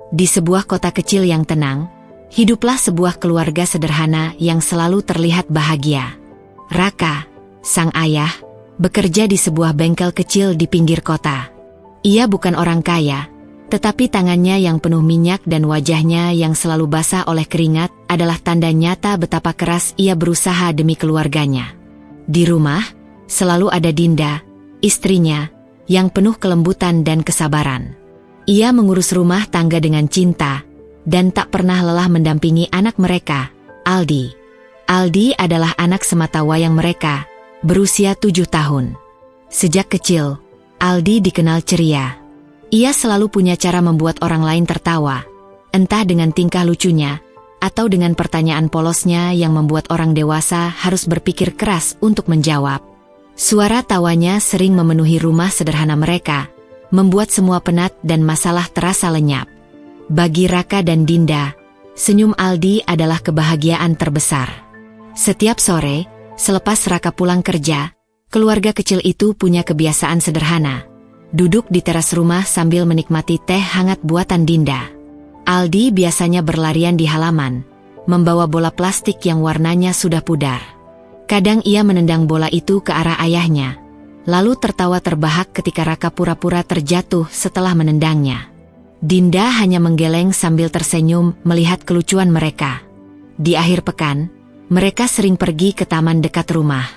Di sebuah kota kecil yang tenang, hiduplah sebuah keluarga sederhana yang selalu terlihat bahagia. Raka, sang ayah, bekerja di sebuah bengkel kecil di pinggir kota. Ia bukan orang kaya, tetapi tangannya yang penuh minyak dan wajahnya yang selalu basah oleh keringat adalah tanda nyata betapa keras ia berusaha demi keluarganya. Di rumah, selalu ada Dinda, istrinya, yang penuh kelembutan dan kesabaran. Ia mengurus rumah tangga dengan cinta, dan tak pernah lelah mendampingi anak mereka, Aldi. Aldi adalah anak sematawayang mereka, berusia 7 tahun. Sejak kecil, Aldi dikenal ceria. Ia selalu punya cara membuat orang lain tertawa, entah dengan tingkah lucunya, atau dengan pertanyaan polosnya yang membuat orang dewasa harus berpikir keras untuk menjawab. Suara tawanya sering memenuhi rumah sederhana mereka, membuat semua penat dan masalah terasa lenyap. Bagi Raka dan Dinda, senyum Aldi adalah kebahagiaan terbesar. Setiap sore, selepas Raka pulang kerja, keluarga kecil itu punya kebiasaan sederhana. Duduk di teras rumah sambil menikmati teh hangat buatan Dinda. Aldi biasanya berlarian di halaman, membawa bola plastik yang warnanya sudah pudar. Kadang ia menendang bola itu ke arah ayahnya, lalu tertawa terbahak ketika Raka pura-pura terjatuh setelah menendangnya. Dinda hanya menggeleng sambil tersenyum melihat kelucuan mereka. Di akhir pekan, mereka sering pergi ke taman dekat rumah.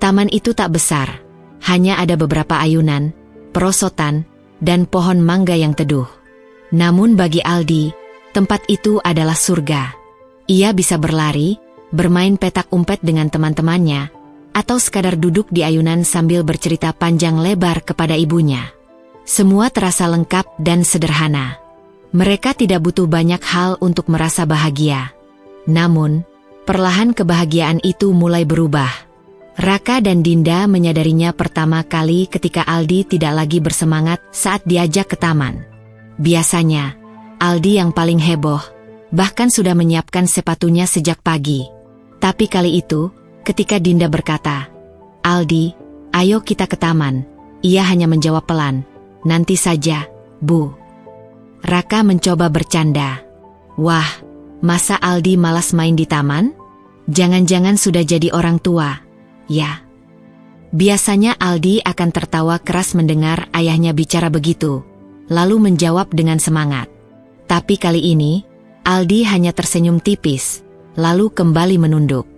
Taman itu tak besar, hanya ada beberapa ayunan, perosotan, dan pohon mangga yang teduh. Namun bagi Aldi, tempat itu adalah surga. Ia bisa berlari, bermain petak umpet dengan teman-temannya, atau sekadar duduk di ayunan sambil bercerita panjang lebar kepada ibunya. Semua terasa lengkap dan sederhana. Mereka tidak butuh banyak hal untuk merasa bahagia. Namun, perlahan kebahagiaan itu mulai berubah. Raka dan Dinda menyadarinya pertama kali ketika Aldi tidak lagi bersemangat saat diajak ke taman. Biasanya, Aldi yang paling heboh, bahkan sudah menyiapkan sepatunya sejak pagi. Tapi kali itu, ketika Dinda berkata, "Aldi, ayo kita ke taman," ia hanya menjawab pelan, "Nanti saja, Bu." Raka mencoba bercanda. Wah, masa Aldi malas main di taman? Jangan-jangan sudah jadi orang tua, ya? Biasanya Aldi akan tertawa keras mendengar ayahnya bicara begitu, lalu menjawab dengan semangat. Tapi kali ini, Aldi hanya tersenyum tipis, lalu kembali menunduk.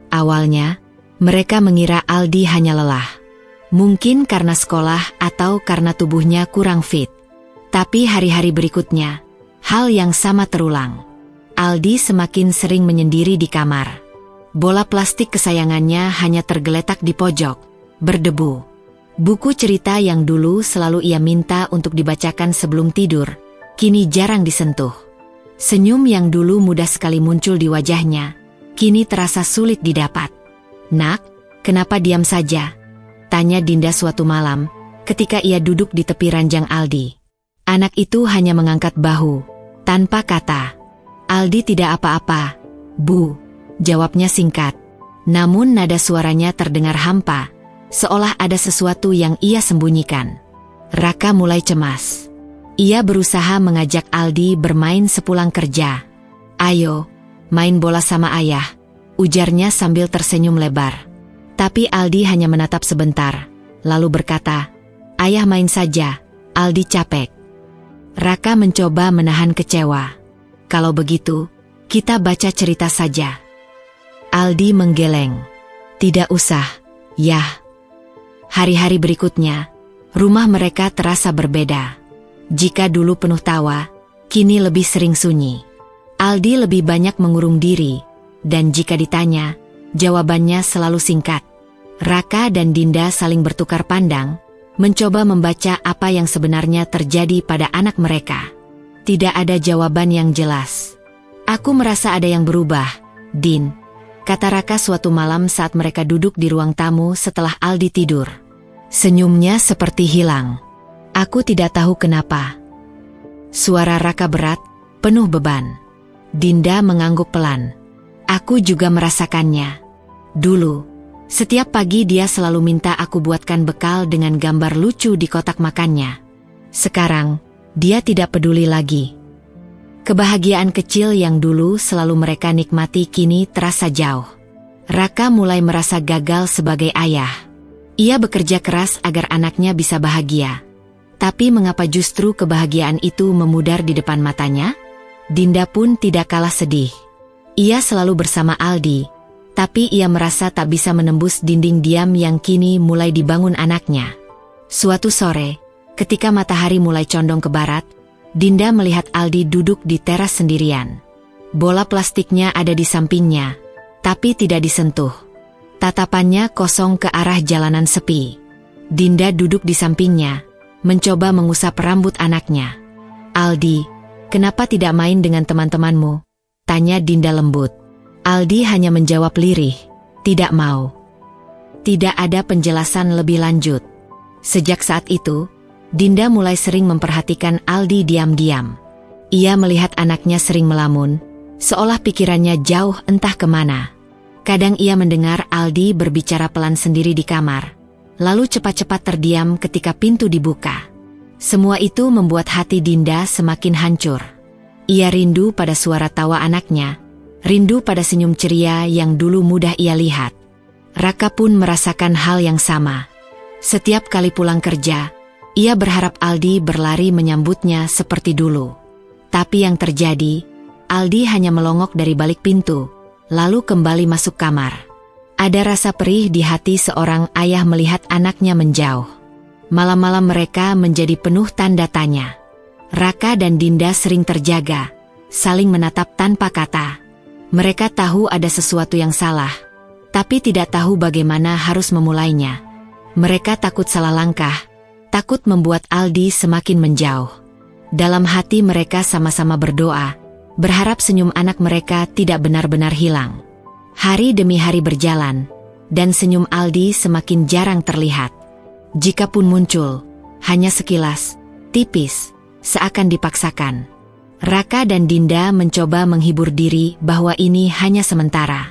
Awalnya, mereka mengira Aldi hanya lelah. Mungkin karena sekolah atau karena tubuhnya kurang fit. Tapi hari-hari berikutnya, hal yang sama terulang. Aldi semakin sering menyendiri di kamar. Bola plastik kesayangannya hanya tergeletak di pojok, berdebu. Buku cerita yang dulu selalu ia minta untuk dibacakan sebelum tidur, kini jarang disentuh. Senyum yang dulu mudah sekali muncul di wajahnya, kini terasa sulit didapat. "Nak, kenapa diam saja?" tanya Dinda suatu malam, ketika ia duduk di tepi ranjang Aldi. Anak itu hanya mengangkat bahu, tanpa kata. "Aldi tidak apa-apa, Bu," jawabnya singkat. Namun nada suaranya terdengar hampa, seolah ada sesuatu yang ia sembunyikan. Raka mulai cemas. Ia berusaha mengajak Aldi bermain sepulang kerja. "Ayo, main bola sama ayah," ujarnya sambil tersenyum lebar. Tapi Aldi hanya menatap sebentar, lalu berkata, "Ayah main saja, Aldi capek." Raka mencoba menahan kecewa. "Kalau begitu, kita baca cerita saja." Aldi menggeleng. "Tidak usah, ya." Hari-hari berikutnya, rumah mereka terasa berbeda. Jika dulu penuh tawa, kini lebih sering sunyi. Aldi lebih banyak mengurung diri, dan jika ditanya, jawabannya selalu singkat. Raka dan Dinda saling bertukar pandang, mencoba membaca apa yang sebenarnya terjadi pada anak mereka. Tidak ada jawaban yang jelas. "Aku merasa ada yang berubah, Din," kata Raka suatu malam saat mereka duduk di ruang tamu setelah Aldi tidur. Senyumnya seperti hilang. "Aku tidak tahu kenapa." Suara Raka berat, penuh beban. Dinda mengangguk pelan. "Aku juga merasakannya. Dulu, setiap pagi dia selalu minta aku buatkan bekal dengan gambar lucu di kotak makannya. Sekarang, dia tidak peduli lagi." Kebahagiaan kecil yang dulu selalu mereka nikmati kini terasa jauh. Raka mulai merasa gagal sebagai ayah. Ia bekerja keras agar anaknya bisa bahagia. Tapi mengapa justru kebahagiaan itu memudar di depan matanya? Dinda pun tidak kalah sedih. Ia selalu bersama Aldi, tapi ia merasa tak bisa menembus dinding diam yang kini mulai dibangun anaknya. Suatu sore, ketika matahari mulai condong ke barat, Dinda melihat Aldi duduk di teras sendirian. Bola plastiknya ada di sampingnya, tapi tidak disentuh. Tatapannya kosong ke arah jalanan sepi. Dinda duduk di sampingnya, mencoba mengusap rambut anaknya. "Aldi, kenapa tidak main dengan teman-temanmu?" tanya Dinda lembut. Aldi hanya menjawab lirih, "Tidak mau." Tidak ada penjelasan lebih lanjut. Sejak saat itu, Dinda mulai sering memperhatikan Aldi diam-diam. Ia melihat anaknya sering melamun, seolah pikirannya jauh entah kemana. Kadang ia mendengar Aldi berbicara pelan sendiri di kamar, lalu cepat-cepat terdiam ketika pintu dibuka. Semua itu membuat hati Dinda semakin hancur. Ia rindu pada suara tawa anaknya, rindu pada senyum ceria yang dulu mudah ia lihat. Raka pun merasakan hal yang sama. Setiap kali pulang kerja, ia berharap Aldi berlari menyambutnya seperti dulu. Tapi yang terjadi, Aldi hanya melongok dari balik pintu, lalu kembali masuk kamar. Ada rasa perih di hati seorang ayah melihat anaknya menjauh. Malam-malam mereka menjadi penuh tanda tanya. Raka dan Dinda sering terjaga, saling menatap tanpa kata. Mereka tahu ada sesuatu yang salah, tapi tidak tahu bagaimana harus memulainya. Mereka takut salah langkah, takut membuat Aldi semakin menjauh. Dalam hati mereka sama-sama berdoa, berharap senyum anak mereka tidak benar-benar hilang. Hari demi hari berjalan, dan senyum Aldi semakin jarang terlihat. Jikapun muncul, hanya sekilas, tipis, seakan dipaksakan. Raka dan Dinda mencoba menghibur diri bahwa ini hanya sementara.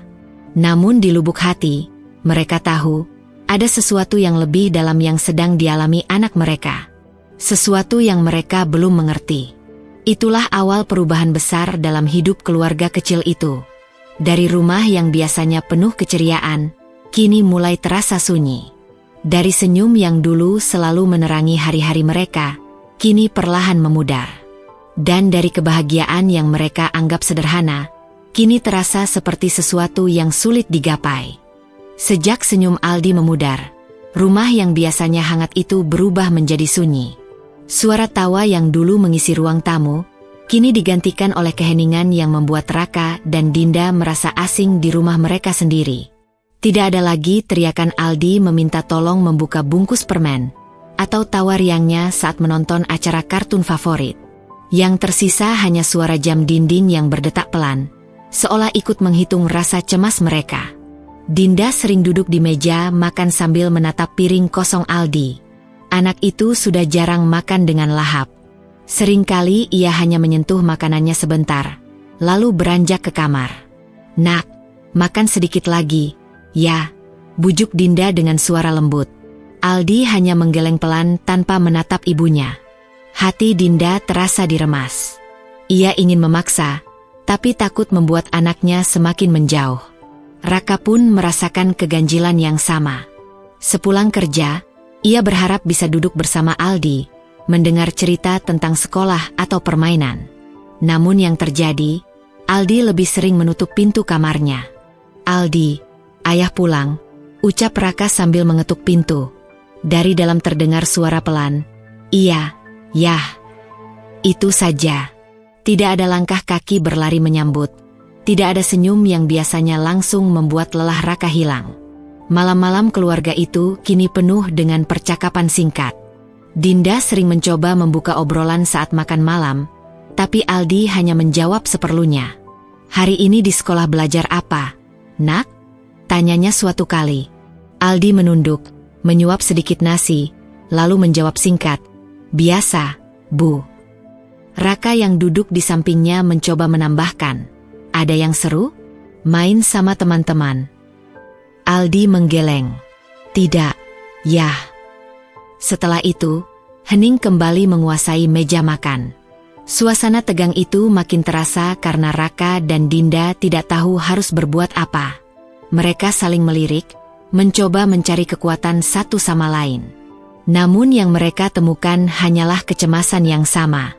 Namun di lubuk hati, mereka tahu, ada sesuatu yang lebih dalam yang sedang dialami anak mereka. Sesuatu yang mereka belum mengerti. Itulah awal perubahan besar dalam hidup keluarga kecil itu. Dari rumah yang biasanya penuh keceriaan, kini mulai terasa sunyi. Dari senyum yang dulu selalu menerangi hari-hari mereka, kini perlahan memudar. Dan dari kebahagiaan yang mereka anggap sederhana, kini terasa seperti sesuatu yang sulit digapai. Sejak senyum Aldi memudar, rumah yang biasanya hangat itu berubah menjadi sunyi. Suara tawa yang dulu mengisi ruang tamu, kini digantikan oleh keheningan yang membuat Raka dan Dinda merasa asing di rumah mereka sendiri. Tidak ada lagi teriakan Aldi meminta tolong membuka bungkus permen, atau tawa riangnya saat menonton acara kartun favorit. Yang tersisa hanya suara jam dinding yang berdetak pelan, seolah ikut menghitung rasa cemas mereka. Dinda sering duduk di meja makan sambil menatap piring kosong Aldi. Anak itu sudah jarang makan dengan lahap. Seringkali ia hanya menyentuh makanannya sebentar, lalu beranjak ke kamar. "Nak, makan sedikit lagi, ya," bujuk Dinda dengan suara lembut. Aldi hanya menggeleng pelan tanpa menatap ibunya. Hati Dinda terasa diremas. Ia ingin memaksa, tapi takut membuat anaknya semakin menjauh. Raka pun merasakan keganjilan yang sama. Sepulang kerja, ia berharap bisa duduk bersama Aldi, mendengar cerita tentang sekolah atau permainan. Namun yang terjadi, Aldi lebih sering menutup pintu kamarnya. "Aldi, ayah pulang," ucap Raka sambil mengetuk pintu. Dari dalam terdengar suara pelan, "Iya, yah." Itu saja. Tidak ada langkah kaki berlari menyambut. Tidak ada senyum yang biasanya langsung membuat lelah Raka hilang. Malam-malam keluarga itu kini penuh dengan percakapan singkat. Dinda sering mencoba membuka obrolan saat makan malam, tapi Aldi hanya menjawab seperlunya. "Hari ini di sekolah belajar apa, Nak?" tanyanya suatu kali. Aldi menunduk, menyuap sedikit nasi, lalu menjawab singkat, "Biasa, Bu." Raka yang duduk di sampingnya mencoba menambahkan, "Ada yang seru? Main sama teman-teman?" Aldi menggeleng, "Tidak, yah." Setelah itu, hening kembali menguasai meja makan. Suasana tegang itu makin terasa karena Raka dan Dinda tidak tahu harus berbuat apa. Mereka saling melirik, mencoba mencari kekuatan satu sama lain. Namun yang mereka temukan hanyalah kecemasan yang sama.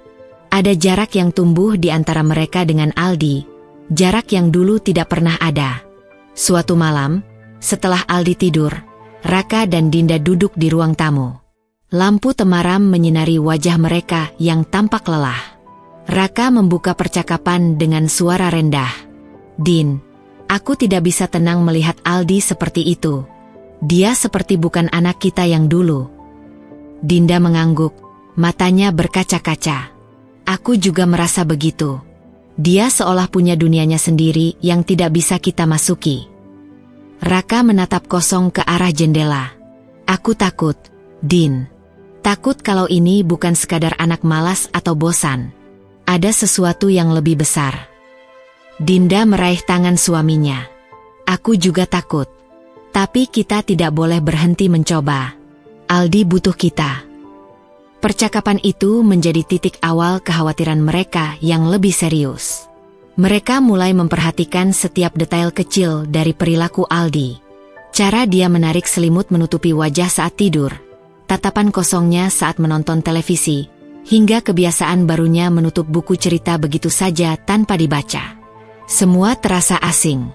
Ada jarak yang tumbuh di antara mereka dengan Aldi, jarak yang dulu tidak pernah ada. Suatu malam, setelah Aldi tidur, Raka dan Dinda duduk di ruang tamu. Lampu temaram menyinari wajah mereka yang tampak lelah. Raka membuka percakapan dengan suara rendah. "Din, aku tidak bisa tenang melihat Aldi seperti itu. Dia seperti bukan anak kita yang dulu." Dinda mengangguk, matanya berkaca-kaca. "Aku juga merasa begitu. Dia seolah punya dunianya sendiri yang tidak bisa kita masuki." Raka menatap kosong ke arah jendela. "Aku takut, Din. Takut kalau ini bukan sekadar anak malas atau bosan. Ada sesuatu yang lebih besar." Dinda meraih tangan suaminya. "Aku juga takut. Tapi kita tidak boleh berhenti mencoba. Aldi butuh kita." Percakapan itu menjadi titik awal kekhawatiran mereka yang lebih serius. Mereka mulai memperhatikan setiap detail kecil dari perilaku Aldi. Cara dia menarik selimut menutupi wajah saat tidur, tatapan kosongnya saat menonton televisi, hingga kebiasaan barunya menutup buku cerita begitu saja tanpa dibaca. Semua terasa asing.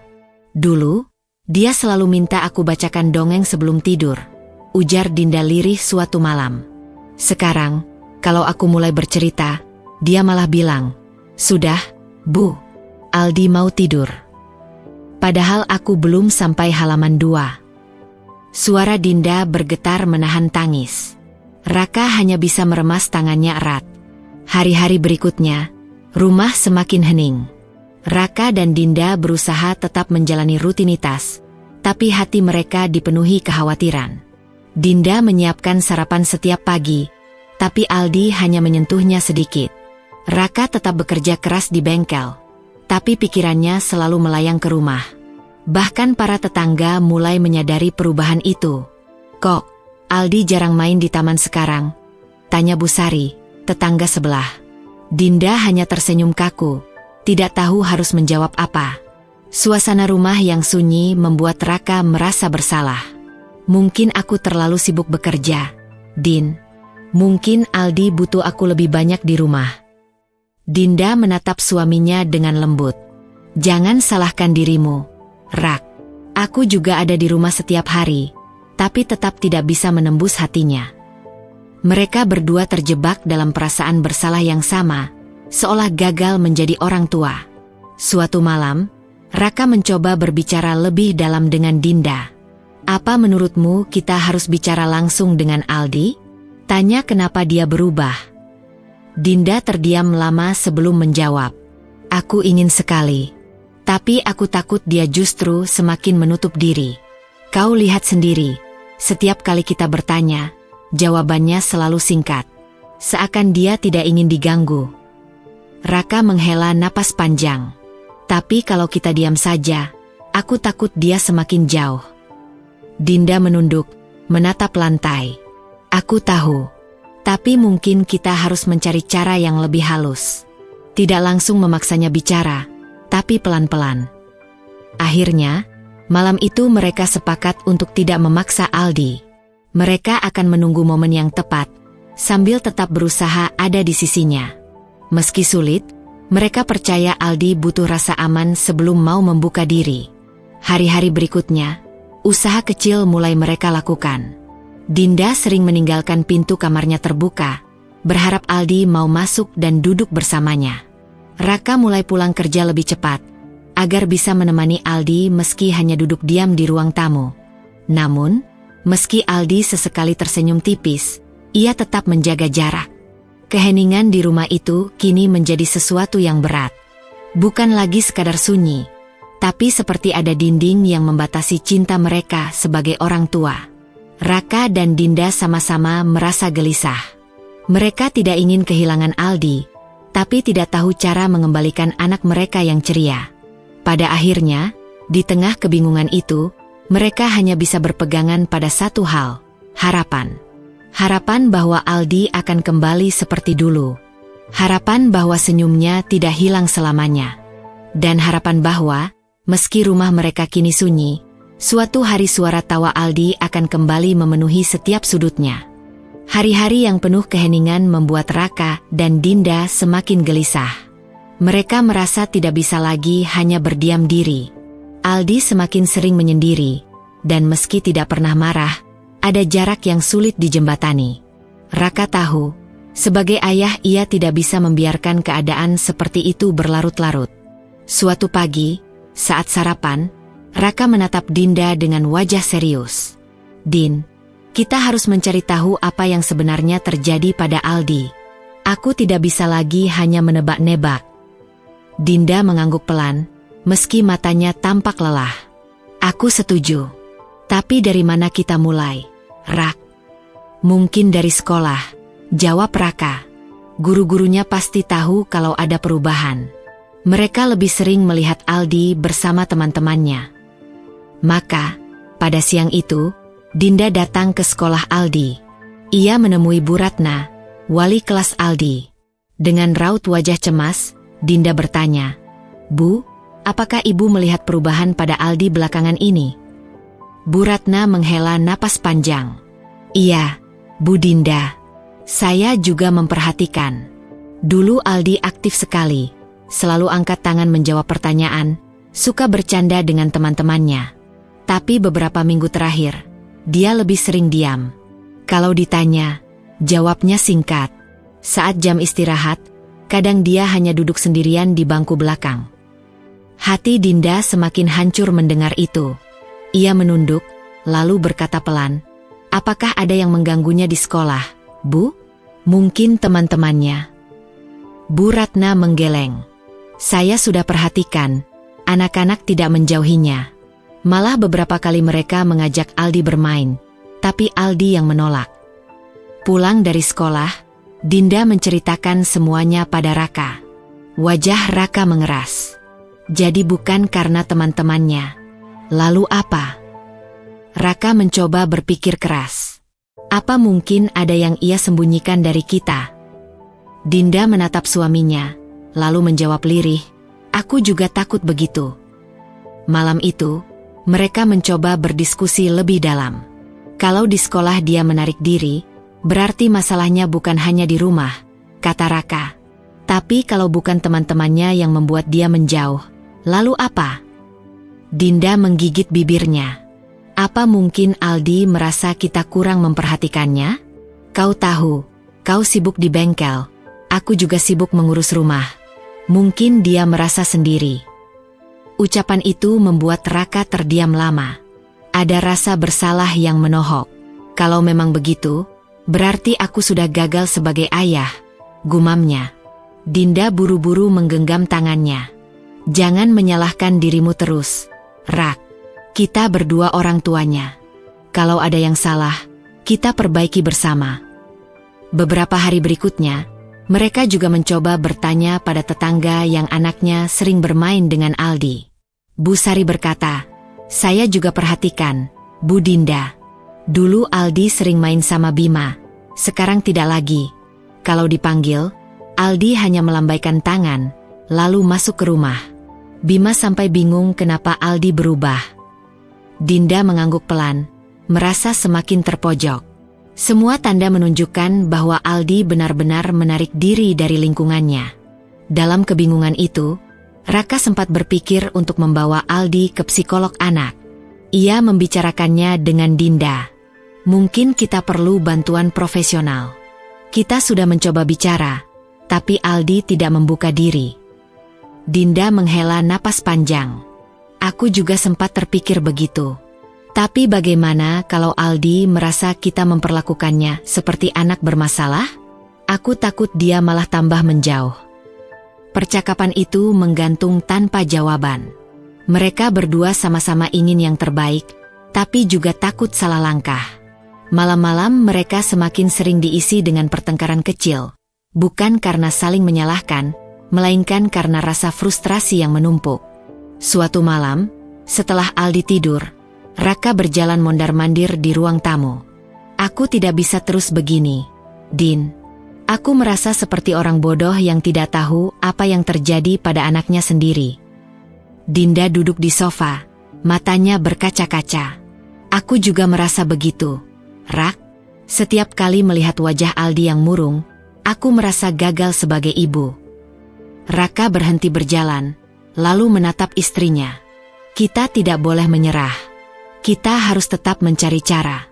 "Dulu, dia selalu minta aku bacakan dongeng sebelum tidur," ujar Dinda lirih suatu malam. "Sekarang, kalau aku mulai bercerita, dia malah bilang, 'Sudah, Bu, Aldi mau tidur.' Padahal aku belum sampai halaman 2. Suara Dinda bergetar menahan tangis. Raka hanya bisa meremas tangannya erat. Hari-hari berikutnya, rumah semakin hening. Raka dan Dinda berusaha tetap menjalani rutinitas, tapi hati mereka dipenuhi kekhawatiran. Dinda menyiapkan sarapan setiap pagi, tapi Aldi hanya menyentuhnya sedikit. Raka tetap bekerja keras di bengkel, tapi pikirannya selalu melayang ke rumah. Bahkan para tetangga mulai menyadari perubahan itu. "Kok, Aldi jarang main di taman sekarang?" tanya Bu Sari, tetangga sebelah. Dinda hanya tersenyum kaku, tidak tahu harus menjawab apa. Suasana rumah yang sunyi membuat Raka merasa bersalah. "Mungkin aku terlalu sibuk bekerja, Din. Mungkin Aldi butuh aku lebih banyak di rumah." Dinda menatap suaminya dengan lembut. "Jangan salahkan dirimu, Rak. Aku juga ada di rumah setiap hari, tapi tetap tidak bisa menembus hatinya." Mereka berdua terjebak dalam perasaan bersalah yang sama, seolah gagal menjadi orang tua. Suatu malam, Raka mencoba berbicara lebih dalam dengan Dinda. "Apa menurutmu kita harus bicara langsung dengan Aldi? Tanya kenapa dia berubah." Dinda terdiam lama sebelum menjawab. "Aku ingin sekali. Tapi aku takut dia justru semakin menutup diri. Kau lihat sendiri, setiap kali kita bertanya, jawabannya selalu singkat. Seakan dia tidak ingin diganggu." Raka menghela napas panjang. "Tapi kalau kita diam saja, aku takut dia semakin jauh." Dinda menunduk, menatap lantai. "Aku tahu. Tapi mungkin kita harus mencari cara yang lebih halus. Tidak langsung memaksanya bicara, tapi pelan-pelan." Akhirnya, malam itu mereka sepakat untuk tidak memaksa Aldi. Mereka akan menunggu momen yang tepat, sambil tetap berusaha ada di sisinya. Meski sulit, mereka percaya Aldi butuh rasa aman sebelum mau membuka diri. Hari-hari berikutnya, usaha kecil mulai mereka lakukan. Dinda sering meninggalkan pintu kamarnya terbuka, berharap Aldi mau masuk dan duduk bersamanya. Raka mulai pulang kerja lebih cepat, agar bisa menemani Aldi meski hanya duduk diam di ruang tamu. Namun, meski Aldi sesekali tersenyum tipis, ia tetap menjaga jarak. Keheningan di rumah itu kini menjadi sesuatu yang berat. Bukan lagi sekadar sunyi, tapi seperti ada dinding yang membatasi cinta mereka sebagai orang tua. Raka dan Dinda sama-sama merasa gelisah. Mereka tidak ingin kehilangan Aldi, tapi tidak tahu cara mengembalikan anak mereka yang ceria. Pada akhirnya, di tengah kebingungan itu, mereka hanya bisa berpegangan pada satu hal, harapan. Harapan bahwa Aldi akan kembali seperti dulu. Harapan bahwa senyumnya tidak hilang selamanya. Dan harapan bahwa, meski rumah mereka kini sunyi, suatu hari suara tawa Aldi akan kembali memenuhi setiap sudutnya. Hari-hari yang penuh keheningan membuat Raka dan Dinda semakin gelisah. Mereka merasa tidak bisa lagi hanya berdiam diri. Aldi semakin sering menyendiri, dan meski tidak pernah marah, ada jarak yang sulit dijembatani. Raka tahu, sebagai ayah ia tidak bisa membiarkan keadaan seperti itu berlarut-larut. Suatu pagi, saat sarapan, Raka menatap Dinda dengan wajah serius. "Din, kita harus mencari tahu apa yang sebenarnya terjadi pada Aldi. Aku tidak bisa lagi hanya menebak-nebak." Dinda mengangguk pelan, meski matanya tampak lelah. "Aku setuju. Tapi dari mana kita mulai, Rak?" "Mungkin dari sekolah," jawab Raka. "Guru-gurunya pasti tahu kalau ada perubahan. Mereka lebih sering melihat Aldi bersama teman-temannya." Maka, pada siang itu, Dinda datang ke sekolah Aldi. Ia menemui Bu Ratna, wali kelas Aldi. Dengan raut wajah cemas, Dinda bertanya, "Bu, apakah Ibu melihat perubahan pada Aldi belakangan ini?" Bu Ratna menghela napas panjang. "Iya, Bu Dinda. Saya juga memperhatikan. Dulu Aldi aktif sekali, selalu angkat tangan menjawab pertanyaan, suka bercanda dengan teman-temannya. Tapi beberapa minggu terakhir, dia lebih sering diam. Kalau ditanya, jawabnya singkat. Saat jam istirahat, kadang dia hanya duduk sendirian di bangku belakang." Hati Dinda semakin hancur mendengar itu. Ia menunduk, lalu berkata pelan, "Apakah ada yang mengganggunya di sekolah, Bu? Mungkin teman-temannya?" Bu Ratna menggeleng. "Saya sudah perhatikan, anak-anak tidak menjauhinya. Malah beberapa kali mereka mengajak Aldi bermain, tapi Aldi yang menolak." Pulang dari sekolah, Dinda menceritakan semuanya pada Raka. Wajah Raka mengeras. Jadi bukan karena teman-temannya. Lalu apa? Raka mencoba berpikir keras. Apa mungkin ada yang ia sembunyikan dari kita? Dinda menatap suaminya, lalu menjawab lirih, "Aku juga takut begitu." Malam itu, mereka mencoba berdiskusi lebih dalam. Kalau di sekolah dia menarik diri, berarti masalahnya bukan hanya di rumah, kata Raka. Tapi kalau bukan teman-temannya yang membuat dia menjauh, lalu apa? Dinda menggigit bibirnya. "Apa mungkin Aldi merasa kita kurang memperhatikannya? Kau tahu, kau sibuk di bengkel, aku juga sibuk mengurus rumah. Mungkin dia merasa sendiri." Ucapan itu membuat Raka terdiam lama. Ada rasa bersalah yang menohok. "Kalau memang begitu, berarti aku sudah gagal sebagai ayah," gumamnya. Dinda buru-buru menggenggam tangannya. "Jangan menyalahkan dirimu terus, Rak. Kita berdua orang tuanya. Kalau ada yang salah, kita perbaiki bersama." Beberapa hari berikutnya, mereka juga mencoba bertanya pada tetangga yang anaknya sering bermain dengan Aldi. Bu Sari berkata, "Saya juga perhatikan, Bu Dinda. Dulu Aldi sering main sama Bima, sekarang tidak lagi. Kalau dipanggil, Aldi hanya melambaikan tangan, lalu masuk ke rumah. Bima sampai bingung kenapa Aldi berubah." Dinda mengangguk pelan, merasa semakin terpojok. Semua tanda menunjukkan bahwa Aldi benar-benar menarik diri dari lingkungannya. Dalam kebingungan itu, Raka sempat berpikir untuk membawa Aldi ke psikolog anak. Ia membicarakannya dengan Dinda. "Mungkin kita perlu bantuan profesional. Kita sudah mencoba bicara, tapi Aldi tidak membuka diri." Dinda menghela napas panjang. "Aku juga sempat terpikir begitu. Tapi bagaimana kalau Aldi merasa kita memperlakukannya seperti anak bermasalah? Aku takut dia malah tambah menjauh." Percakapan itu menggantung tanpa jawaban. Mereka berdua sama-sama ingin yang terbaik, tapi juga takut salah langkah. Malam-malam mereka semakin sering diisi dengan pertengkaran kecil. Bukan karena saling menyalahkan, melainkan karena rasa frustrasi yang menumpuk. Suatu malam, setelah Aldi tidur, Raka berjalan mondar-mandir di ruang tamu. "Aku tidak bisa terus begini, Din. Aku merasa seperti orang bodoh yang tidak tahu apa yang terjadi pada anaknya sendiri. Dinda duduk di sofa, matanya berkaca-kaca. Aku juga merasa begitu, Rak. Setiap kali melihat wajah Aldi yang murung, aku merasa gagal sebagai ibu. Raka berhenti berjalan, lalu menatap istrinya. Kita tidak boleh menyerah. Kita harus tetap mencari cara.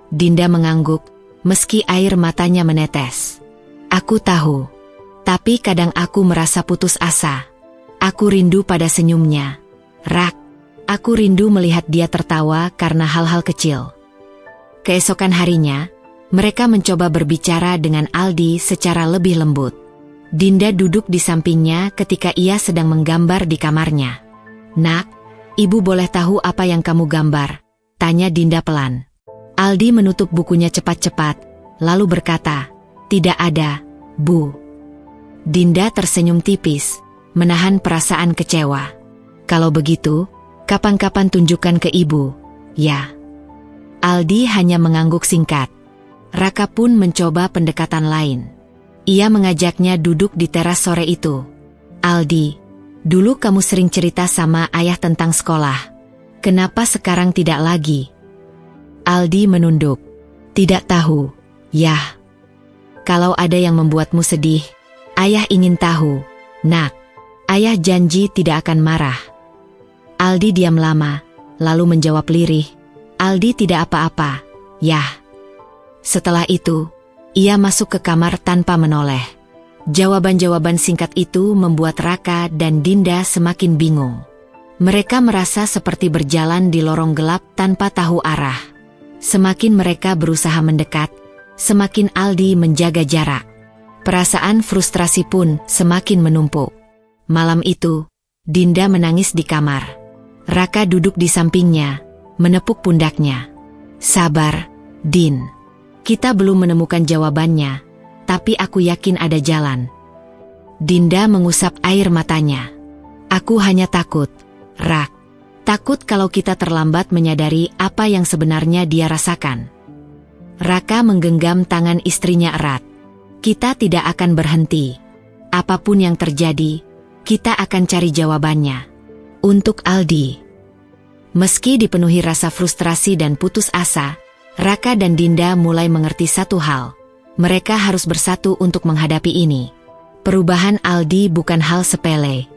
Dinda mengangguk, meski air matanya menetes. Aku tahu, tapi kadang aku merasa putus asa. Aku rindu pada senyumnya. Rak, aku rindu melihat dia tertawa karena hal-hal kecil. Keesokan harinya, mereka mencoba berbicara dengan Aldi secara lebih lembut. Dinda duduk di sampingnya ketika ia sedang menggambar di kamarnya. Nak, ibu boleh tahu apa yang kamu gambar? Tanya Dinda pelan. Aldi menutup bukunya cepat-cepat, lalu berkata, tidak ada, Bu. Dinda tersenyum tipis, menahan perasaan kecewa. Kalau begitu, kapan-kapan tunjukkan ke ibu, ya. Aldi hanya mengangguk singkat. Raka pun mencoba pendekatan lain. Ia mengajaknya duduk di teras sore itu. Aldi, dulu kamu sering cerita sama ayah tentang sekolah. Kenapa sekarang tidak lagi? Aldi menunduk. Tidak tahu, Yah. Kalau ada yang membuatmu sedih, ayah ingin tahu. Nak, ayah janji tidak akan marah. Aldi diam lama, lalu menjawab lirih. Aldi tidak apa-apa, Yah. Setelah itu, ia masuk ke kamar tanpa menoleh. Jawaban-jawaban singkat itu membuat Raka dan Dinda semakin bingung. Mereka merasa seperti berjalan di lorong gelap tanpa tahu arah. Semakin mereka berusaha mendekat, semakin Aldi menjaga jarak. Perasaan frustrasi pun semakin menumpuk. Malam itu, Dinda menangis di kamar. Raka duduk di sampingnya, menepuk pundaknya. Sabar, Din. Kita belum menemukan jawabannya, tapi aku yakin ada jalan. Dinda mengusap air matanya. Aku hanya takut, Rak. Takut kalau kita terlambat menyadari apa yang sebenarnya dia rasakan. Raka menggenggam tangan istrinya erat. Kita tidak akan berhenti. Apapun yang terjadi, kita akan cari jawabannya. Untuk Aldi. Meski dipenuhi rasa frustrasi dan putus asa, Raka dan Dinda mulai mengerti satu hal. Mereka harus bersatu untuk menghadapi ini. Perubahan Aldi bukan hal sepele.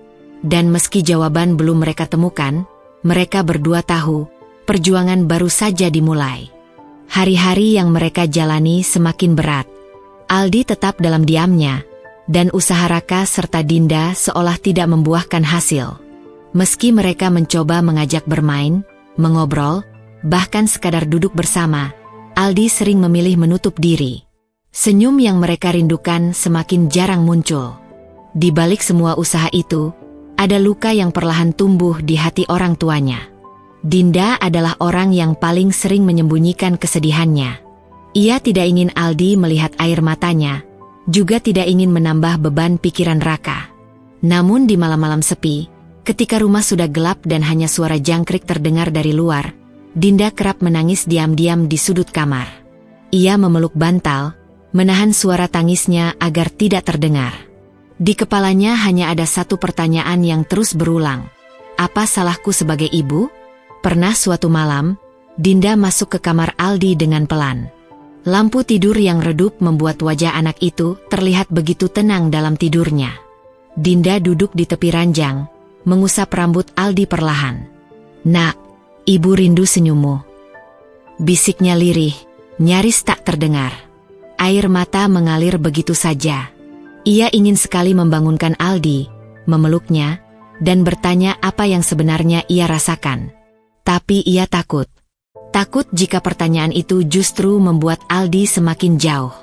Dan meski jawaban belum mereka temukan, mereka berdua tahu, perjuangan baru saja dimulai. Hari-hari yang mereka jalani semakin berat. Aldi tetap dalam diamnya, dan usaha Raka serta Dinda seolah tidak membuahkan hasil. Meski mereka mencoba mengajak bermain, mengobrol, bahkan sekadar duduk bersama, Aldi sering memilih menutup diri. Senyum yang mereka rindukan semakin jarang muncul. Di balik semua usaha itu, ada luka yang perlahan tumbuh di hati orang tuanya. Dinda adalah orang yang paling sering menyembunyikan kesedihannya. Ia tidak ingin Aldi melihat air matanya, juga tidak ingin menambah beban pikiran Raka. Namun di malam-malam sepi, ketika rumah sudah gelap dan hanya suara jangkrik terdengar dari luar, Dinda kerap menangis diam-diam di sudut kamar. Ia memeluk bantal, menahan suara tangisnya agar tidak terdengar. Di kepalanya hanya ada satu pertanyaan yang terus berulang. Apa salahku sebagai ibu? Pernah suatu malam, Dinda masuk ke kamar Aldi dengan pelan. Lampu tidur yang redup membuat wajah anak itu terlihat begitu tenang dalam tidurnya. Dinda duduk di tepi ranjang, mengusap rambut Aldi perlahan. Nak, ibu rindu senyummu. Bisiknya lirih, nyaris tak terdengar. Air mata mengalir begitu saja. Ia ingin sekali membangunkan Aldi, memeluknya, dan bertanya apa yang sebenarnya ia rasakan. Tapi ia takut. Takut jika pertanyaan itu justru membuat Aldi semakin jauh.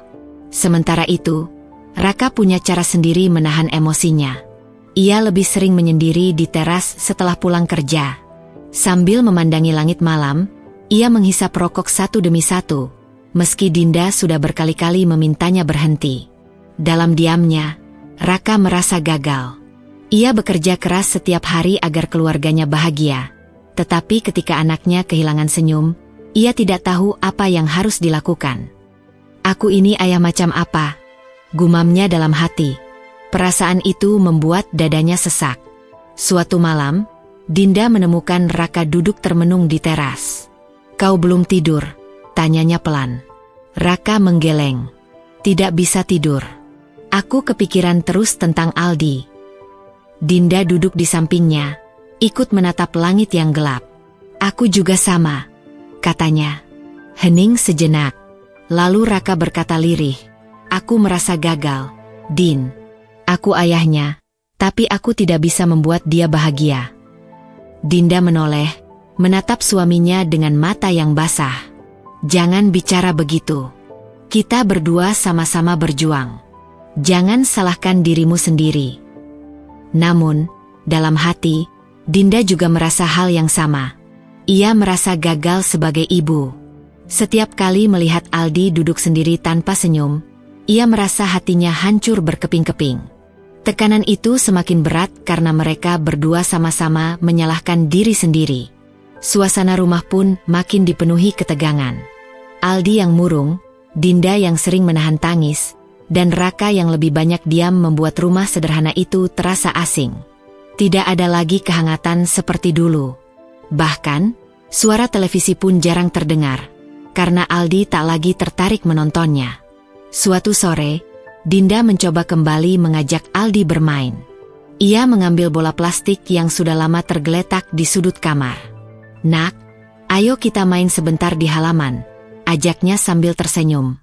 Sementara itu, Raka punya cara sendiri menahan emosinya. Ia lebih sering menyendiri di teras setelah pulang kerja. Sambil memandangi langit malam, ia menghisap rokok satu demi satu, meski Dinda sudah berkali-kali memintanya berhenti. Dalam diamnya, Raka merasa gagal. Ia bekerja keras setiap hari agar keluarganya bahagia. Tetapi ketika anaknya kehilangan senyum, ia tidak tahu apa yang harus dilakukan. Aku ini ayah macam apa? gumamnya dalam hati. Perasaan itu membuat dadanya sesak. Suatu malam, Dinda menemukan Raka duduk termenung di teras. "Kau belum tidur?" tanyanya pelan. Raka menggeleng. "Tidak bisa tidur. Aku kepikiran terus tentang Aldi." Dinda duduk di sampingnya, ikut menatap langit yang gelap. "Aku juga sama," katanya. Hening sejenak. Lalu Raka berkata lirih, "Aku merasa gagal, Din. Aku ayahnya, tapi aku tidak bisa membuat dia bahagia." Dinda menoleh, menatap suaminya dengan mata yang basah. "Jangan bicara begitu. Kita berdua sama-sama berjuang. Jangan salahkan dirimu sendiri." Namun, dalam hati, Dinda juga merasa hal yang sama. Ia merasa gagal sebagai ibu. Setiap kali melihat Aldi duduk sendiri tanpa senyum, ia merasa hatinya hancur berkeping-keping. Tekanan itu semakin berat karena mereka berdua sama-sama menyalahkan diri sendiri. Suasana rumah pun makin dipenuhi ketegangan. Aldi yang murung, Dinda yang sering menahan tangis, dan Raka yang lebih banyak diam membuat rumah sederhana itu terasa asing. Tidak ada lagi kehangatan seperti dulu. Bahkan, suara televisi pun jarang terdengar, karena Aldi tak lagi tertarik menontonnya. Suatu sore, Dinda mencoba kembali mengajak Aldi bermain. Ia mengambil bola plastik yang sudah lama tergeletak di sudut kamar. "Nak, ayo kita main sebentar di halaman," ajaknya sambil tersenyum.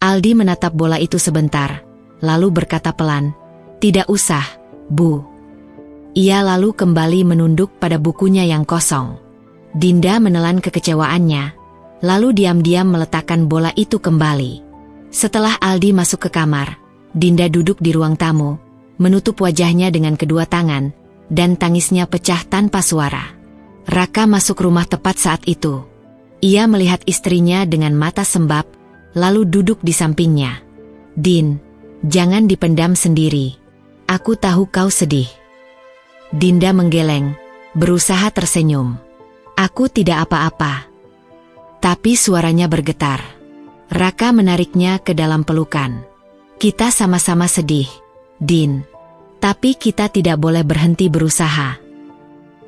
Aldi menatap bola itu sebentar, lalu berkata pelan, "Tidak usah, Bu." Ia lalu kembali menunduk pada bukunya yang kosong. Dinda menelan kekecewaannya, lalu diam-diam meletakkan bola itu kembali. Setelah Aldi masuk ke kamar, Dinda duduk di ruang tamu, menutup wajahnya dengan kedua tangan, dan tangisnya pecah tanpa suara. Raka masuk rumah tepat saat itu. Ia melihat istrinya dengan mata sembab, lalu duduk di sampingnya. "Din, jangan dipendam sendiri. Aku tahu kau sedih." Dinda menggeleng, berusaha tersenyum. "Aku tidak apa-apa." Tapi suaranya bergetar. Raka menariknya ke dalam pelukan. "Kita sama-sama sedih, Din. Tapi kita tidak boleh berhenti berusaha."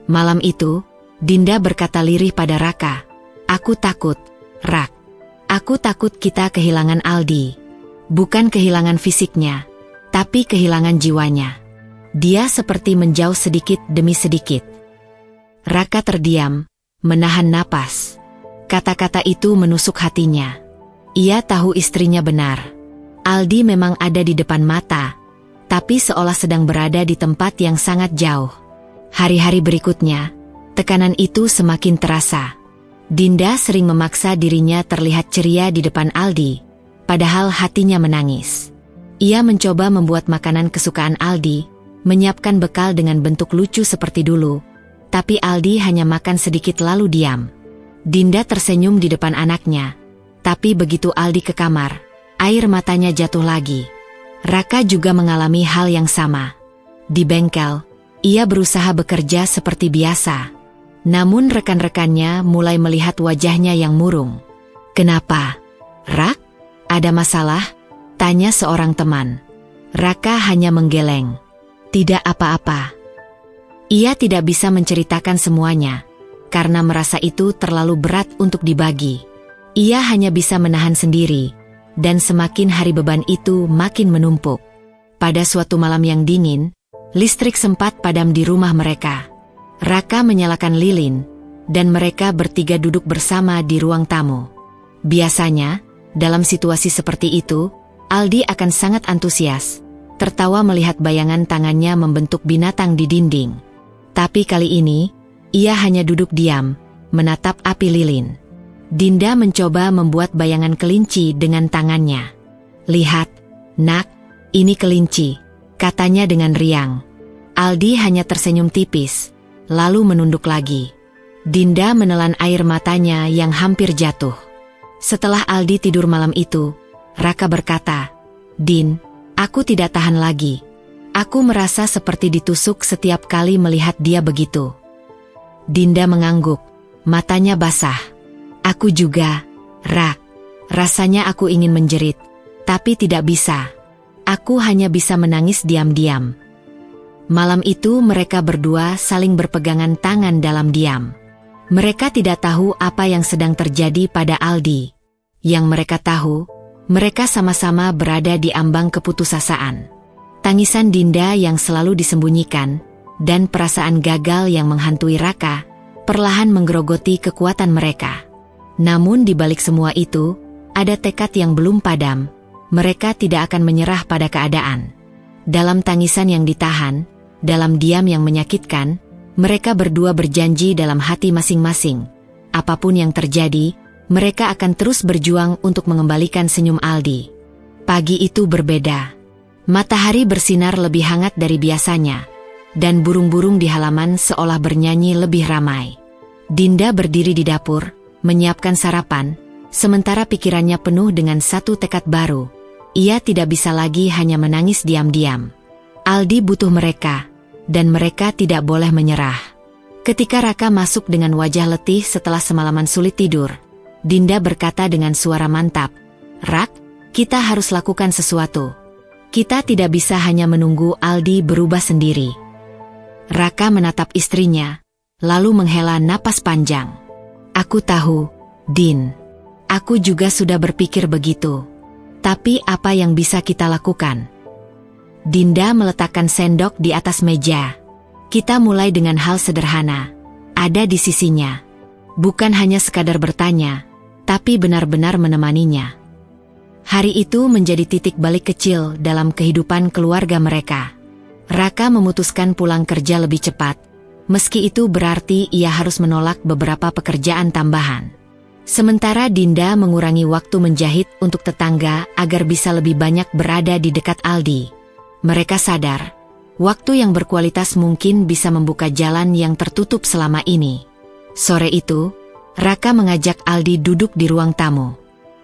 Malam itu, Dinda berkata lirih pada Raka, "Aku takut, Rak. Aku takut kita kehilangan Aldi. Bukan kehilangan fisiknya, tapi kehilangan jiwanya. Dia seperti menjauh sedikit demi sedikit." Raka terdiam, menahan napas. Kata-kata itu menusuk hatinya. Ia tahu istrinya benar. Aldi memang ada di depan mata, tapi seolah sedang berada di tempat yang sangat jauh. Hari-hari berikutnya, tekanan itu semakin terasa. Dinda sering memaksa dirinya terlihat ceria di depan Aldi, padahal hatinya menangis. Ia mencoba membuat makanan kesukaan Aldi, menyiapkan bekal dengan bentuk lucu seperti dulu, tapi Aldi hanya makan sedikit lalu diam. Dinda tersenyum di depan anaknya, tapi begitu Aldi ke kamar, air matanya jatuh lagi. Raka juga mengalami hal yang sama. Di bengkel, ia berusaha bekerja seperti biasa. Namun rekan-rekannya mulai melihat wajahnya yang murung. "Kenapa, Rak? Ada masalah?" tanya seorang teman. Raka hanya menggeleng. "Tidak apa-apa." Ia tidak bisa menceritakan semuanya, karena merasa itu terlalu berat untuk dibagi. Ia hanya bisa menahan sendiri, dan semakin hari beban itu makin menumpuk. Pada suatu malam yang dingin, listrik sempat padam di rumah mereka. Raka menyalakan lilin, dan mereka bertiga duduk bersama di ruang tamu. Biasanya, dalam situasi seperti itu, Aldi akan sangat antusias, tertawa melihat bayangan tangannya membentuk binatang di dinding. Tapi kali ini, ia hanya duduk diam, menatap api lilin. Dinda mencoba membuat bayangan kelinci dengan tangannya. "Lihat, Nak, ini kelinci," katanya dengan riang. Aldi hanya tersenyum tipis, lalu menunduk lagi. Dinda menelan air matanya yang hampir jatuh. Setelah Aldi tidur malam itu, Raka berkata, "Din, aku tidak tahan lagi. Aku merasa seperti ditusuk setiap kali melihat dia begitu." Dinda mengangguk, matanya basah. "Aku juga, Rak. Rasanya aku ingin menjerit, tapi tidak bisa. Aku hanya bisa menangis diam-diam. Malam itu mereka berdua saling berpegangan tangan dalam diam. Mereka tidak tahu apa yang sedang terjadi pada Aldi. Yang mereka tahu, mereka sama-sama berada di ambang keputusasaan. Tangisan Dinda yang selalu disembunyikan, dan perasaan gagal yang menghantui Raka, perlahan menggerogoti kekuatan mereka. Namun di balik semua itu, ada tekad yang belum padam. Mereka tidak akan menyerah pada keadaan. Dalam tangisan yang ditahan, dalam diam yang menyakitkan, mereka berdua berjanji dalam hati masing-masing. Apapun yang terjadi, mereka akan terus berjuang untuk mengembalikan senyum Aldi. Pagi itu berbeda. Matahari bersinar lebih hangat dari biasanya, dan burung-burung di halaman seolah bernyanyi lebih ramai. Dinda berdiri di dapur, menyiapkan sarapan, sementara pikirannya penuh dengan satu tekad baru. Ia tidak bisa lagi hanya menangis diam-diam. Aldi butuh mereka, dan mereka tidak boleh menyerah. Ketika Raka masuk dengan wajah letih setelah semalaman sulit tidur, Dinda berkata dengan suara mantap, "Rak, kita harus lakukan sesuatu. Kita tidak bisa hanya menunggu Aldi berubah sendiri." Raka menatap istrinya, lalu menghela napas panjang. "Aku tahu, Din. Aku juga sudah berpikir begitu. Tapi apa yang bisa kita lakukan?" Dinda meletakkan sendok di atas meja. "Kita mulai dengan hal sederhana. Ada di sisinya. Bukan hanya sekadar bertanya, tapi benar-benar menemaninya." Hari itu menjadi titik balik kecil dalam kehidupan keluarga mereka. Raka memutuskan pulang kerja lebih cepat, meski itu berarti ia harus menolak beberapa pekerjaan tambahan. Sementara Dinda mengurangi waktu menjahit untuk tetangga agar bisa lebih banyak berada di dekat Aldi. Mereka sadar, waktu yang berkualitas mungkin bisa membuka jalan yang tertutup selama ini. Sore itu, Raka mengajak Aldi duduk di ruang tamu.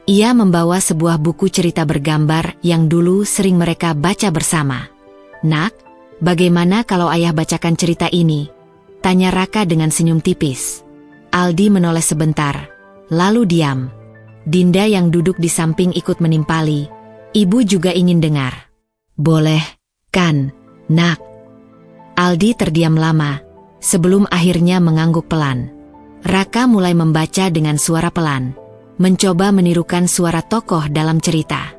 Ia membawa sebuah buku cerita bergambar yang dulu sering mereka baca bersama. "Nak, bagaimana kalau ayah bacakan cerita ini?" tanya Raka dengan senyum tipis. Aldi menoleh sebentar, lalu diam. Dinda yang duduk di samping ikut menimpali. "Ibu juga ingin dengar." "Boleh, kan, Nak?" Aldi terdiam lama, sebelum akhirnya mengangguk pelan. Raka mulai membaca dengan suara pelan, mencoba menirukan suara tokoh dalam cerita.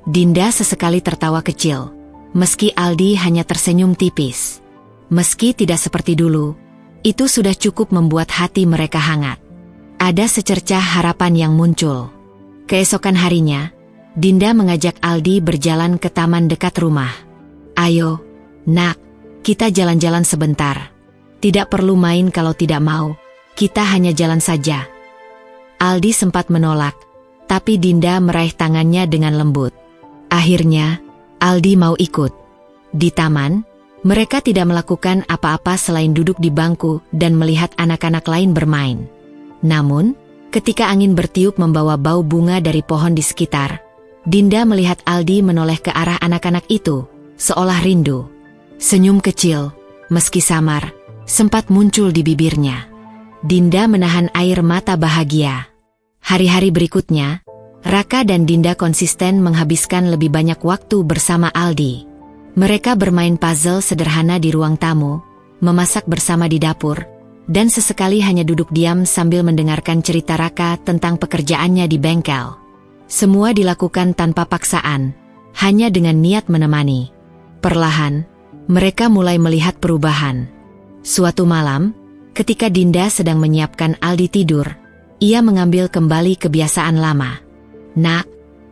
Dinda sesekali tertawa kecil, meski Aldi hanya tersenyum tipis. Meski tidak seperti dulu, itu sudah cukup membuat hati mereka hangat. Ada secercah harapan yang muncul. Keesokan harinya, Dinda mengajak Aldi berjalan ke taman dekat rumah. "Ayo, Nak, kita jalan-jalan sebentar. Tidak perlu main kalau tidak mau, kita hanya jalan saja." Aldi sempat menolak, tapi Dinda meraih tangannya dengan lembut. Akhirnya, Aldi mau ikut. Di taman, mereka tidak melakukan apa-apa selain duduk di bangku dan melihat anak-anak lain bermain. Namun, ketika angin bertiup membawa bau bunga dari pohon di sekitar, Dinda melihat Aldi menoleh ke arah anak-anak itu, seolah rindu. Senyum kecil, meski samar, sempat muncul di bibirnya. Dinda menahan air mata bahagia. Hari-hari berikutnya, Raka dan Dinda konsisten menghabiskan lebih banyak waktu bersama Aldi. Mereka bermain puzzle sederhana di ruang tamu, memasak bersama di dapur, dan sesekali hanya duduk diam sambil mendengarkan cerita Raka tentang pekerjaannya di bengkel. Semua dilakukan tanpa paksaan, hanya dengan niat menemani. Perlahan, mereka mulai melihat perubahan. Suatu malam, ketika Dinda sedang menyiapkan Aldi tidur, ia mengambil kembali kebiasaan lama. "Nak,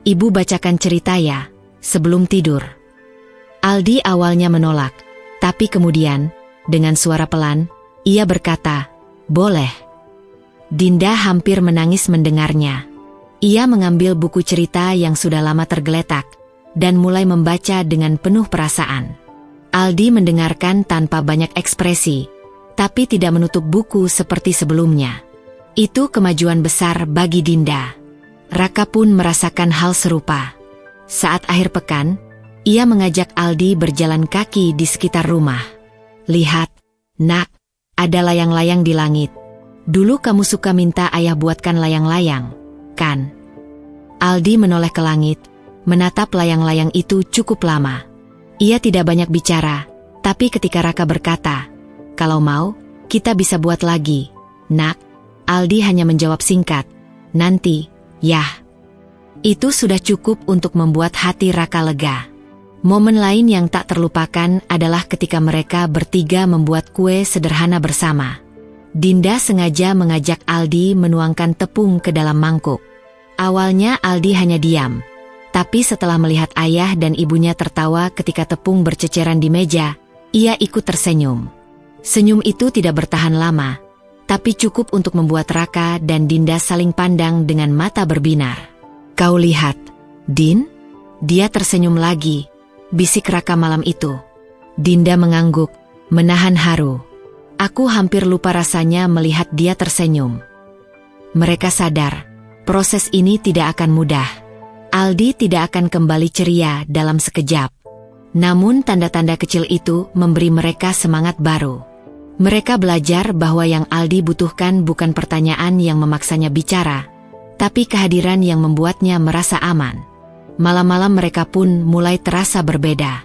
ibu bacakan cerita ya, sebelum tidur." Aldi awalnya menolak, tapi kemudian, dengan suara pelan, ia berkata, "Boleh." Dinda hampir menangis mendengarnya. Ia mengambil buku cerita yang sudah lama tergeletak, dan mulai membaca dengan penuh perasaan. Aldi mendengarkan tanpa banyak ekspresi, tapi tidak menutup buku seperti sebelumnya. Itu kemajuan besar bagi Dinda. Raka pun merasakan hal serupa. Saat akhir pekan, ia mengajak Aldi berjalan kaki di sekitar rumah. "Lihat, Nak, ada layang-layang di langit. Dulu kamu suka minta ayah buatkan layang-layang, kan?" Aldi menoleh ke langit, menatap layang-layang itu cukup lama. Ia tidak banyak bicara, tapi ketika Raka berkata, "Kalau mau, kita bisa buat lagi, Nak," Aldi hanya menjawab singkat, "Nanti, yah." Itu sudah cukup untuk membuat hati Raka lega. Momen lain yang tak terlupakan adalah ketika mereka bertiga membuat kue sederhana bersama. Dinda sengaja mengajak Aldi menuangkan tepung ke dalam mangkuk. Awalnya Aldi hanya diam, tapi setelah melihat ayah dan ibunya tertawa ketika tepung berceceran di meja, ia ikut tersenyum. Senyum itu tidak bertahan lama, tapi cukup untuk membuat Raka dan Dinda saling pandang dengan mata berbinar. "Kau lihat, Din?" Dia tersenyum lagi, bisik Raka malam itu. Dinda mengangguk, menahan haru. Aku hampir lupa rasanya melihat dia tersenyum. Mereka sadar, proses ini tidak akan mudah. Aldi tidak akan kembali ceria dalam sekejap. Namun tanda-tanda kecil itu memberi mereka semangat baru. Mereka belajar bahwa yang Aldi butuhkan bukan pertanyaan yang memaksanya bicara, tapi kehadiran yang membuatnya merasa aman. Malam-malam mereka pun mulai terasa berbeda.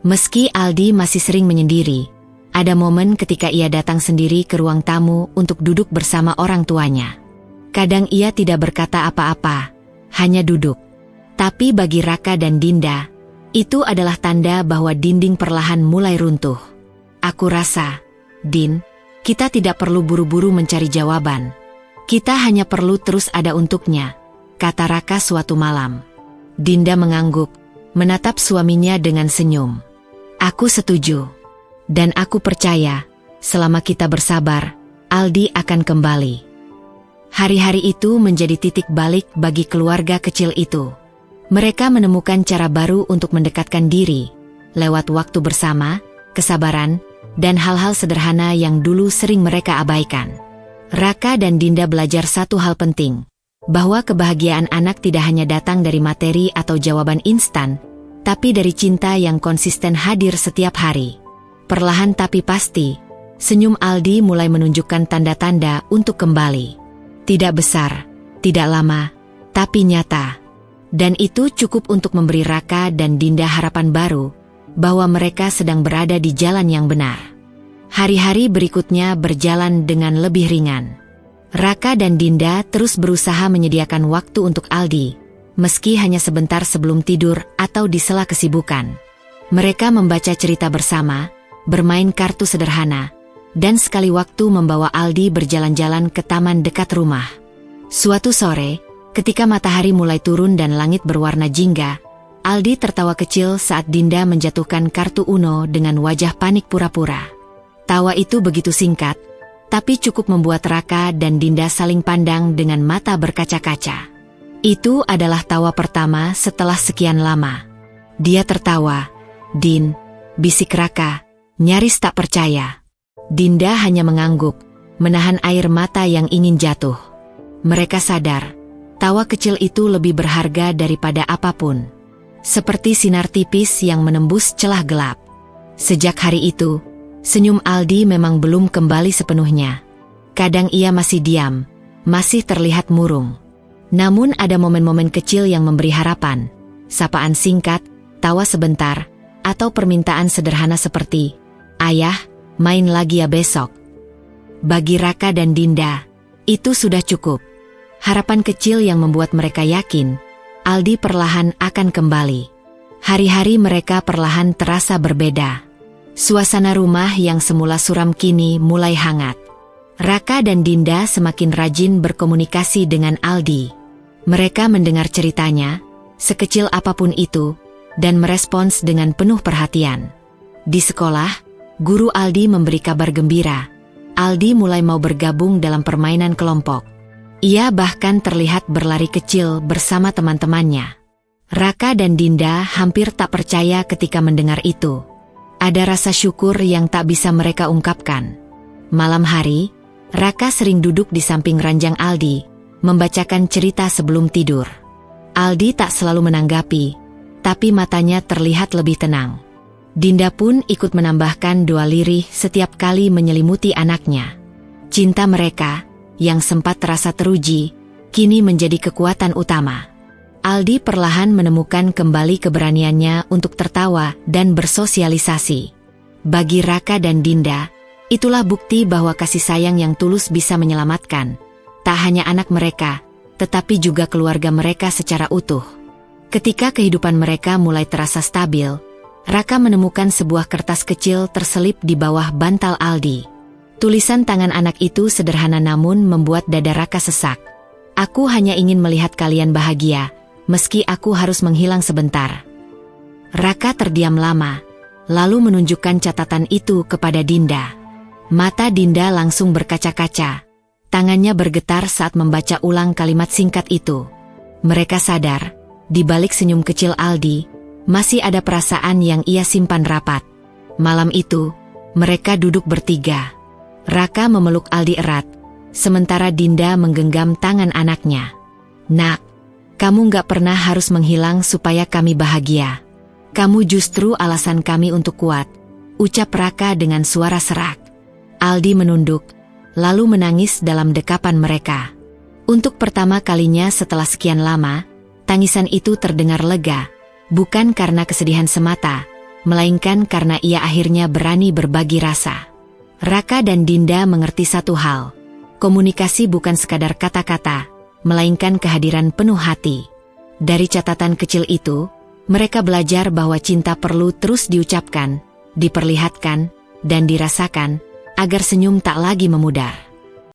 Meski Aldi masih sering menyendiri, ada momen ketika ia datang sendiri ke ruang tamu untuk duduk bersama orang tuanya. Kadang ia tidak berkata apa-apa, hanya duduk. Tapi bagi Raka dan Dinda, itu adalah tanda bahwa dinding perlahan mulai runtuh. "Aku rasa, Din, kita tidak perlu buru-buru mencari jawaban. Kita hanya perlu terus ada untuknya," kata Raka suatu malam. Dinda mengangguk, menatap suaminya dengan senyum. "Aku setuju. Dan aku percaya, selama kita bersabar, Aldi akan kembali." Hari-hari itu menjadi titik balik bagi keluarga kecil itu. Mereka menemukan cara baru untuk mendekatkan diri, lewat waktu bersama, kesabaran, dan hal-hal sederhana yang dulu sering mereka abaikan. Raka dan Dinda belajar satu hal penting, bahwa kebahagiaan anak tidak hanya datang dari materi atau jawaban instan, tapi dari cinta yang konsisten hadir setiap hari. Perlahan tapi pasti, senyum Aldi mulai menunjukkan tanda-tanda untuk kembali. Tidak besar, tidak lama, tapi nyata. Dan itu cukup untuk memberi Raka dan Dinda harapan baru, bahwa mereka sedang berada di jalan yang benar. Hari-hari berikutnya berjalan dengan lebih ringan. Raka dan Dinda terus berusaha menyediakan waktu untuk Aldi, meski hanya sebentar sebelum tidur atau di sela kesibukan. Mereka membaca cerita bersama, bermain kartu sederhana, dan sekali waktu membawa Aldi berjalan-jalan ke taman dekat rumah. Suatu sore, ketika matahari mulai turun dan langit berwarna jingga, Aldi tertawa kecil saat Dinda menjatuhkan kartu Uno dengan wajah panik pura-pura. Tawa itu begitu singkat, tapi cukup membuat Raka dan Dinda saling pandang dengan mata berkaca-kaca. Itu adalah tawa pertama setelah sekian lama. Dia tertawa. "Din," bisik Raka, nyaris tak percaya. Dinda hanya mengangguk, menahan air mata yang ingin jatuh. Mereka sadar, tawa kecil itu lebih berharga daripada apapun. Seperti sinar tipis yang menembus celah gelap. Sejak hari itu, senyum Aldi memang belum kembali sepenuhnya. Kadang ia masih diam, masih terlihat murung. Namun ada momen-momen kecil yang memberi harapan. Sapaan singkat, tawa sebentar, atau permintaan sederhana seperti, "Ayah, main lagi ya besok." Bagi Raka dan Dinda, itu sudah cukup. Harapan kecil yang membuat mereka yakin, Aldi perlahan akan kembali. Hari-hari mereka perlahan terasa berbeda. Suasana rumah yang semula suram kini mulai hangat. Raka dan Dinda semakin rajin berkomunikasi dengan Aldi. Mereka mendengar ceritanya, sekecil apapun itu, dan merespons dengan penuh perhatian. Di sekolah, guru Aldi memberi kabar gembira. Aldi mulai mau bergabung dalam permainan kelompok. Ia bahkan terlihat berlari kecil bersama teman-temannya. Raka dan Dinda hampir tak percaya ketika mendengar itu. Ada rasa syukur yang tak bisa mereka ungkapkan. Malam hari, Raka sering duduk di samping ranjang Aldi, membacakan cerita sebelum tidur. Aldi tak selalu menanggapi, tapi matanya terlihat lebih tenang. Dinda pun ikut menambahkan doa lirih setiap kali menyelimuti anaknya. Cinta mereka, yang sempat terasa teruji, kini menjadi kekuatan utama. Aldi perlahan menemukan kembali keberaniannya untuk tertawa dan bersosialisasi. Bagi Raka dan Dinda, itulah bukti bahwa kasih sayang yang tulus bisa menyelamatkan tak hanya anak mereka, tetapi juga keluarga mereka secara utuh. Ketika kehidupan mereka mulai terasa stabil, Raka menemukan sebuah kertas kecil terselip di bawah bantal Aldi. Tulisan tangan anak itu sederhana namun membuat dada Raka sesak. "Aku hanya ingin melihat kalian bahagia, meski aku harus menghilang sebentar." Raka terdiam lama, lalu menunjukkan catatan itu kepada Dinda. Mata Dinda langsung berkaca-kaca. Tangannya bergetar saat membaca ulang kalimat singkat itu. Mereka sadar, di balik senyum kecil Aldi, masih ada perasaan yang ia simpan rapat. Malam itu, mereka duduk bertiga. Raka memeluk Aldi erat, sementara Dinda menggenggam tangan anaknya. "Nak, kamu gak pernah harus menghilang supaya kami bahagia. Kamu justru alasan kami untuk kuat," ucap Raka dengan suara serak. Aldi menunduk, lalu menangis dalam dekapan mereka. Untuk pertama kalinya setelah sekian lama, tangisan itu terdengar lega, bukan karena kesedihan semata, melainkan karena ia akhirnya berani berbagi rasa. Raka dan Dinda mengerti satu hal, komunikasi bukan sekadar kata-kata, melainkan kehadiran penuh hati. Dari catatan kecil itu, mereka belajar bahwa cinta perlu terus diucapkan, diperlihatkan, dan dirasakan, agar senyum tak lagi memudar.